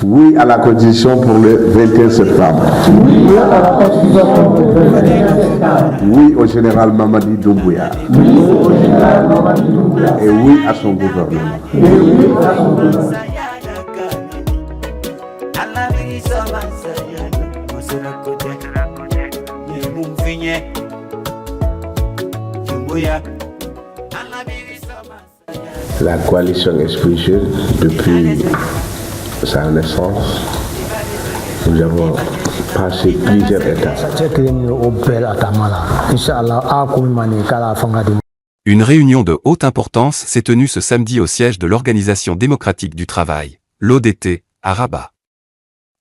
Oui à la Constitution pour le 21 septembre. Oui à la Constitution pour le 21 septembre. Oui au général Mamadi Doumbouya. Oui au général Mamadi Doumbouya. Et oui à son gouvernement. Et oui à son gouvernement. La coalition Esprit Jeune, depuis sa naissance, nous avons passé plusieurs étapes. Une réunion de haute importance s'est tenue ce samedi au siège de l'Organisation démocratique du travail, l'ODT, à Rabat.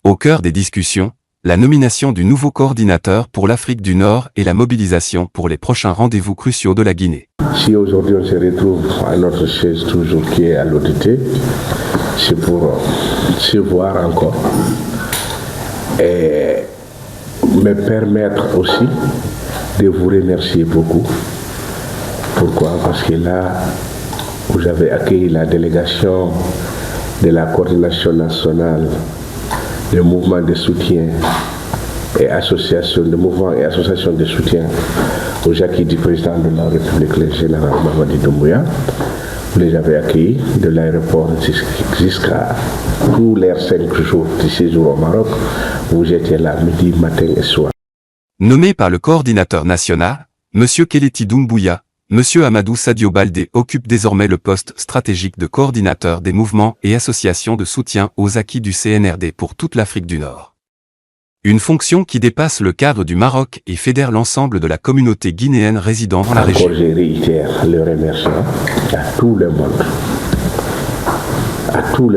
Au cœur des discussions, la nomination du nouveau coordinateur pour l'Afrique du Nord et la mobilisation pour les prochains rendez-vous cruciaux de la Guinée. Si aujourd'hui on se retrouve à notre chaise toujours qui est à l'ODT, c'est pour se voir encore et me permettre aussi de vous remercier beaucoup. Pourquoi? Parce que là, vous avez accueilli la délégation de la coordination nationale des mouvements de soutien et associations de mouvements et associations de soutien aux acquis du président de la République, le général Mamadi Doumbouya. Vous les avez accueillis de l'aéroport jusqu'à tous les 5 jours de séjour au Maroc. Vous étiez là midi, matin et soir. Nommé par le coordinateur national, M. Keleti Doumbouya, M. Amadou Sadio Baldé occupe désormais le poste stratégique de coordinateur des mouvements et associations de soutien aux acquis du CNRD pour toute l'Afrique du Nord. Une fonction qui dépasse le cadre du Maroc et fédère l'ensemble de la communauté guinéenne résidant dans la région. Je réitère le remerciement à tout le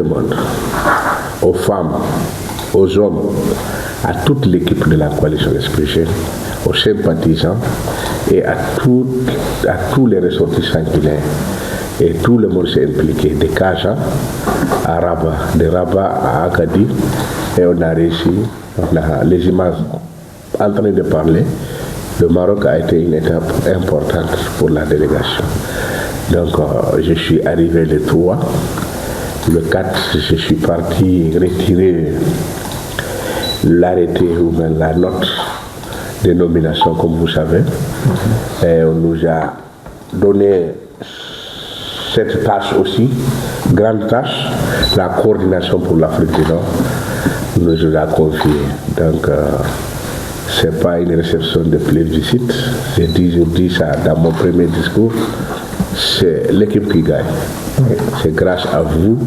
monde, aux femmes, aux hommes, à toute l'équipe de la coalition Esprit Jeune, aux sympathisants et à tous les ressortissants guinéens. Et tout le monde s'est impliqué, de Kaja à Rabat, de Rabat à Agadir, et on a réussi, on a les images en train de parler. Le Maroc a été une étape importante pour la délégation. Donc je suis arrivé le 3, le 4, je suis parti retirer l'arrêté ou même la note de nomination, comme vous savez. Et on nous a donné cette tâche aussi, grande tâche, la coordination pour l'Afrique du Nord, nous a confié. Donc, ce n'est pas une réception de plébiscite. Je dis ça dans mon premier discours, c'est l'équipe qui gagne. C'est grâce à vous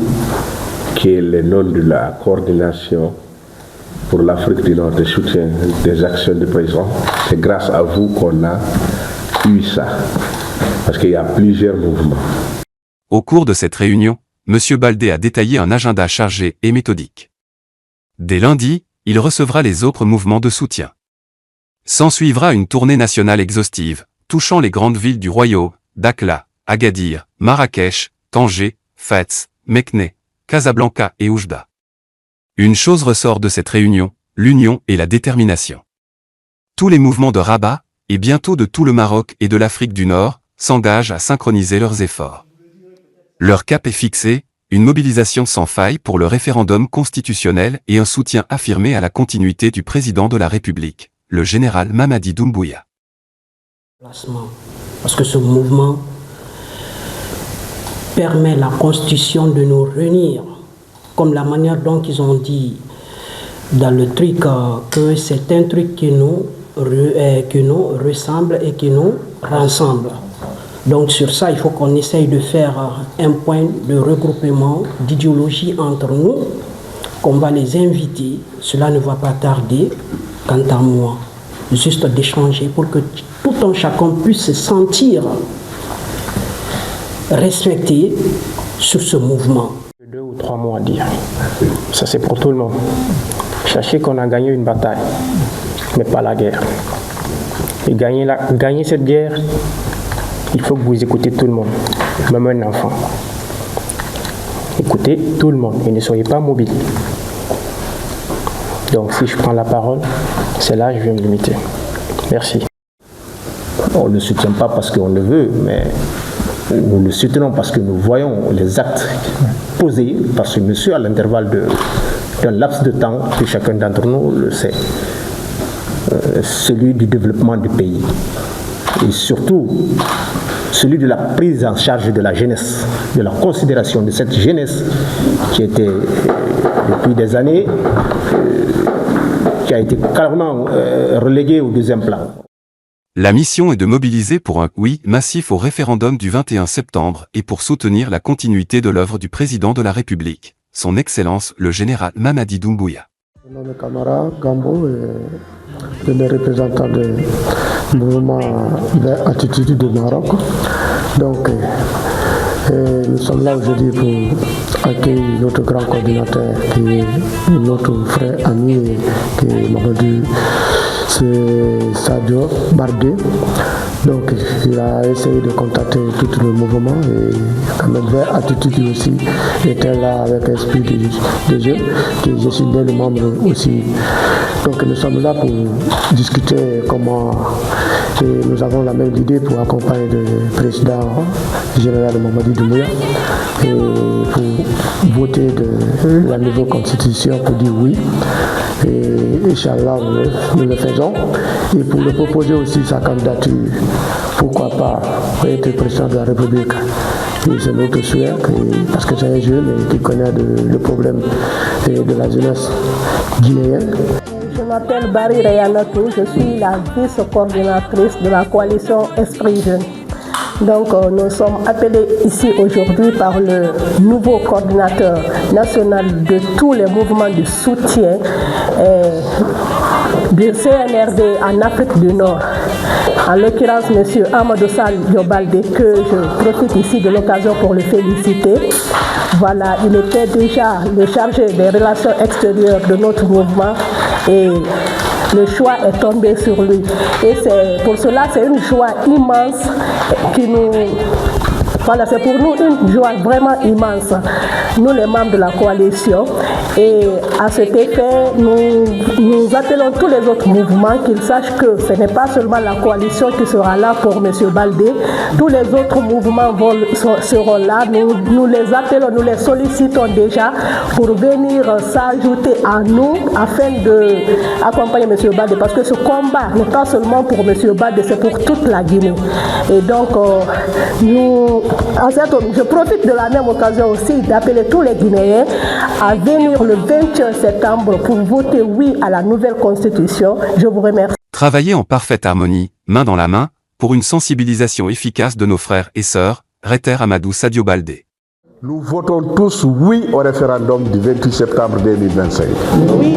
qui est le nom de la coordination pour l'Afrique du Nord de soutien des actions du président. C'est grâce à vous qu'on a eu ça. Parce qu'il y a plusieurs mouvements. Au cours de cette réunion, M. Baldé a détaillé un agenda chargé et méthodique. Dès lundi, il recevra les autres mouvements de soutien. S'ensuivra une tournée nationale exhaustive, touchant les grandes villes du royaume, Dakhla, Agadir, Marrakech, Tanger, Fès, Mekné, Casablanca et Oujda. Une chose ressort de cette réunion, l'union et la détermination. Tous les mouvements de Rabat, et bientôt de tout le Maroc et de l'Afrique du Nord, s'engagent à synchroniser leurs efforts. Leur cap est fixé, une mobilisation sans faille pour le référendum constitutionnel et un soutien affirmé à la continuité du président de la République, le général Mamadi Doumbouya. Parce que ce mouvement permet la constitution de nous réunir, comme la manière dont ils ont dit dans le truc que c'est un truc qui nous ressemble et qui nous rassemble. Donc sur ça, il faut qu'on essaye de faire un point de regroupement d'idéologie entre nous, qu'on va les inviter. Cela ne va pas tarder, quant à moi, juste d'échanger pour que tout un chacun puisse se sentir respecté sur ce mouvement. 2 ou 3 mots à dire. Ça c'est pour tout le monde. Sachez qu'on a gagné une bataille, mais pas la guerre. Et gagner cette guerre, il faut que vous écoutez tout le monde, même un enfant. Écoutez tout le monde et ne soyez pas mobile. Donc si je prends la parole, c'est là que je vais me limiter. Merci. On ne soutient pas parce qu'on le veut, mais nous le soutenons parce que nous voyons les actes posés par ce monsieur à l'intervalle d'un laps de temps que chacun d'entre nous le sait, celui du développement du pays et surtout celui de la prise en charge de la jeunesse, de la considération de cette jeunesse qui était depuis des années qui a été carrément reléguée au deuxième plan. La mission est de mobiliser pour un oui massif au référendum du 21 septembre et pour soutenir la continuité de l'œuvre du président de la République, son Excellence le général Mamadi Doumbouya. Mon nom est Camara Gambo et le représentant du mouvement vers Attitude de Maroc. Donc, nous sommes là aujourd'hui pour accueillir notre grand coordinateur qui est notre frère ami qui est Mamadou Sadio Baldé. Donc il a essayé de contacter tout le mouvement et quand même vers Attitude aussi était là avec esprit de jeu, que je suis bien le membre aussi. Donc nous sommes là pour discuter comment et nous avons la même idée pour accompagner le président général Mamadi Doumbouya et pour voter de la nouvelle constitution pour dire oui. Et Inch'Allah, nous le faisons. Et pour le proposer aussi sa candidature, pourquoi pas être président de la République. Et c'est notre souhait, parce que c'est un jeune qui connaît le problème de la jeunesse guinéenne. Je m'appelle Barry Rayanatou, je suis la vice-coordinatrice de la coalition Esprit Jeune. Donc nous sommes appelés ici aujourd'hui par le nouveau coordinateur national de tous les mouvements de soutien du CNRD en Afrique du Nord. En l'occurrence, M. Amadou Sadio Baldé, que je profite ici de l'occasion pour le féliciter. Voilà, il était déjà le chargé des relations extérieures de notre mouvement et le choix est tombé sur lui. Et pour cela, c'est une joie immense qui nous... Voilà, c'est pour nous une joie vraiment immense, nous les membres de la coalition. Et à cet effet, nous appelons tous les autres mouvements qu'ils sachent que ce n'est pas seulement la coalition qui sera là pour M. Baldé. Tous les autres mouvements seront là. Nous les appelons, nous les sollicitons déjà pour venir s'ajouter à nous afin d'accompagner M. Baldé. Parce que ce combat n'est pas seulement pour M. Baldé, c'est pour toute la Guinée. Et donc, je profite de la même occasion aussi d'appeler tous les Guinéens à venir le 21 septembre pour voter oui à la nouvelle constitution. Je vous remercie. Travailler en parfaite harmonie, main dans la main, pour une sensibilisation efficace de nos frères et sœurs, réitère Amadou Sadio Baldé. Nous votons tous oui au référendum du 28 septembre 2025. Oui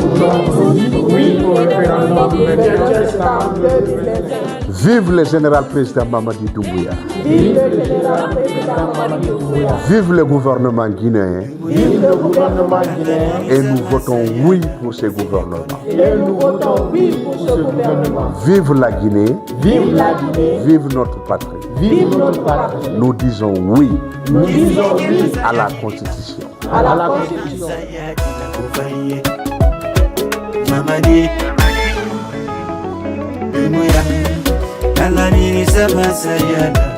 au référendum du 28 septembre 2025. Vive le général président Mamadi Doumbouya. Vive le général président Mamadi Doumbouya. Vive le gouvernement guinéen. Vive le gouvernement guinéen. Et nous votons oui pour ce gouvernement. Et nous votons oui pour ce gouvernement. Vive la Guinée. Vive la Guinée. Vive notre patrie. Vive notre patrie. Nous disons oui. Nous disons oui à la Constitution. À la Constitution. Mamadi Doumbouya, Alamini Sama Sayana.